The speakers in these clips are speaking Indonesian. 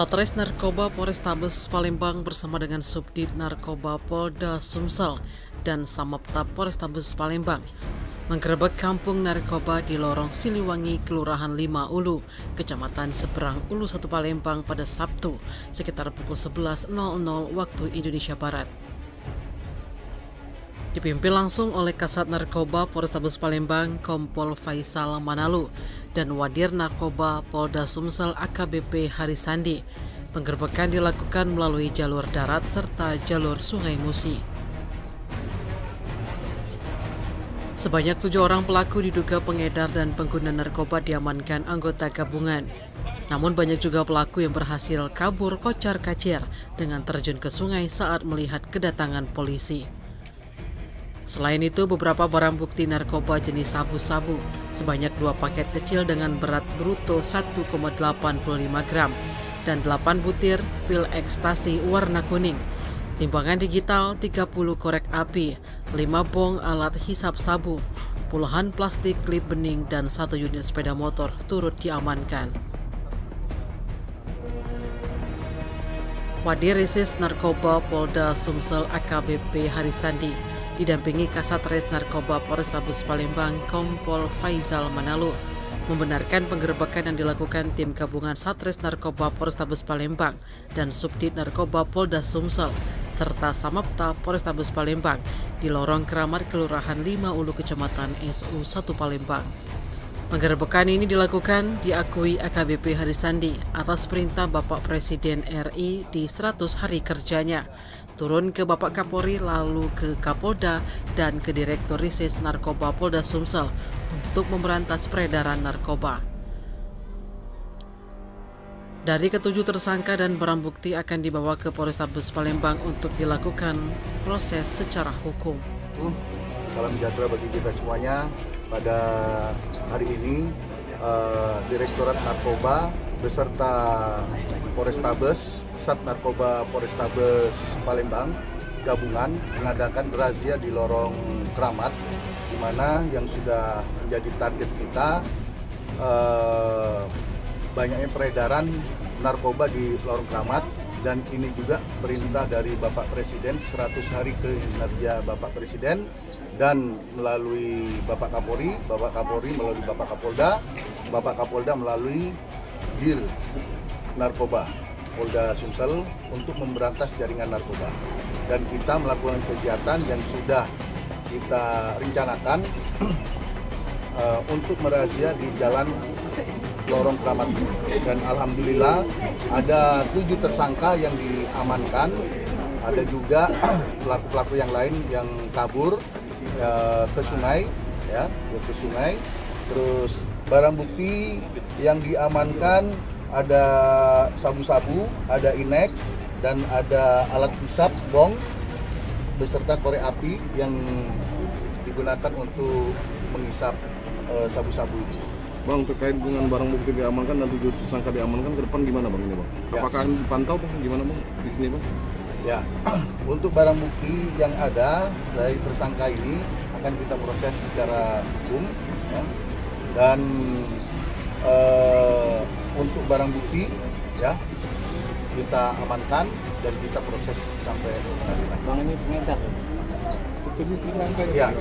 Satres Narkoba Polrestabes Palembang bersama dengan Subdit Narkoba Polda Sumsel dan Samapta Polrestabes Palembang menggerebek kampung narkoba di Lorong Siliwangi, Kelurahan 5 Ulu, Kecamatan Seberang Ulu 1 Palembang pada Sabtu sekitar pukul 11.00 waktu Indonesia Barat. Dipimpin langsung oleh Kasat Narkoba Polrestabes Palembang Kompol Faisal Manalu dan Wadir Narkoba Polda Sumsel AKBP Harisandi. Penggerbekan dilakukan melalui jalur darat serta jalur Sungai Musi. Sebanyak 7 orang pelaku diduga pengedar dan pengguna narkoba diamankan anggota gabungan. Namun banyak juga pelaku yang berhasil kabur kocar-kacir dengan terjun ke sungai saat melihat kedatangan polisi. Selain itu, beberapa barang bukti narkoba jenis sabu-sabu sebanyak 2 paket kecil dengan berat bruto 1,85 gram dan 8 butir pil ekstasi warna kuning, timbangan digital 30 korek api, 5 bong alat hisap sabu, puluhan plastik klip bening dan 1 unit sepeda motor turut diamankan. Wadir Reses Narkoba Polda Sumsel AKBP Harisandi didampingi Kasatres Narkoba Polrestabes Palembang Kompol Faisal Manalu membenarkan penggerebekan yang dilakukan tim gabungan Satres Narkoba Polrestabes Palembang dan Subdit Narkoba Polda Sumsel serta Samapta Polrestabes Palembang di Lorong Keramat Kelurahan 5 Ulu Kecamatan SU 1 Palembang. Penggerebekan ini dilakukan diakui AKBP Harisandi atas perintah Bapak Presiden RI di 100 hari kerjanya, turun ke Bapak Kapolri lalu ke Kapolda dan ke Direktur Reses Narkoba Polda Sumsel untuk memberantas peredaran narkoba. Dari ketujuh tersangka dan barang bukti akan dibawa ke Polrestabes Palembang untuk dilakukan proses secara hukum. Salam sejahtera bagi kita semuanya. Pada hari ini Direktorat Narkoba beserta Polrestabes, Sat Narkoba Polrestabes Palembang gabungan mengadakan razia di Lorong Keramat, di mana yang sudah menjadi target kita banyaknya peredaran narkoba di Lorong Keramat, dan ini juga perintah dari Bapak Presiden 100 hari kinerja Bapak Presiden dan melalui Bapak Kapolri melalui Bapak Kapolda melalui Dir Narkoba Polda Sumsel untuk memberantas jaringan narkoba. Dan kita melakukan kegiatan yang sudah kita rencanakan untuk merazia di Jalan Lorong Keramat. Dan alhamdulillah ada 7 tersangka yang diamankan. Ada juga pelaku-pelaku yang lain yang kabur ke sungai, ke sungai. Terus barang bukti yang diamankan ada sabu-sabu, ada inek, dan ada alat hisap bong beserta korek api yang digunakan untuk menghisap sabu-sabu itu. Bang, terkait dengan barang bukti diamankan dan 7 tersangka diamankan, ke depan gimana Bang ini Bang? Ya. Apakah dipantau Bang? Gimana Bang di sini Bang? Ya, untuk barang bukti yang ada dari tersangka ini akan kita proses secara hukum, ya. Dan untuk barang bukti ya kita amankan dan kita proses sampai pengadilan. Bang, ini pengedar. Ya,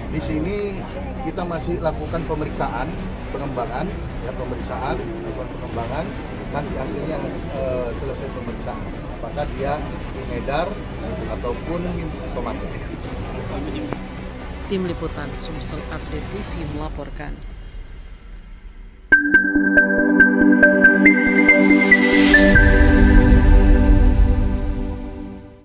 di sini kita masih lakukan pengembangan, nanti hasilnya selesai pemeriksaan apakah dia pengedar ataupun pemakai. Tim Liputan Sumsel Update TV melaporkan.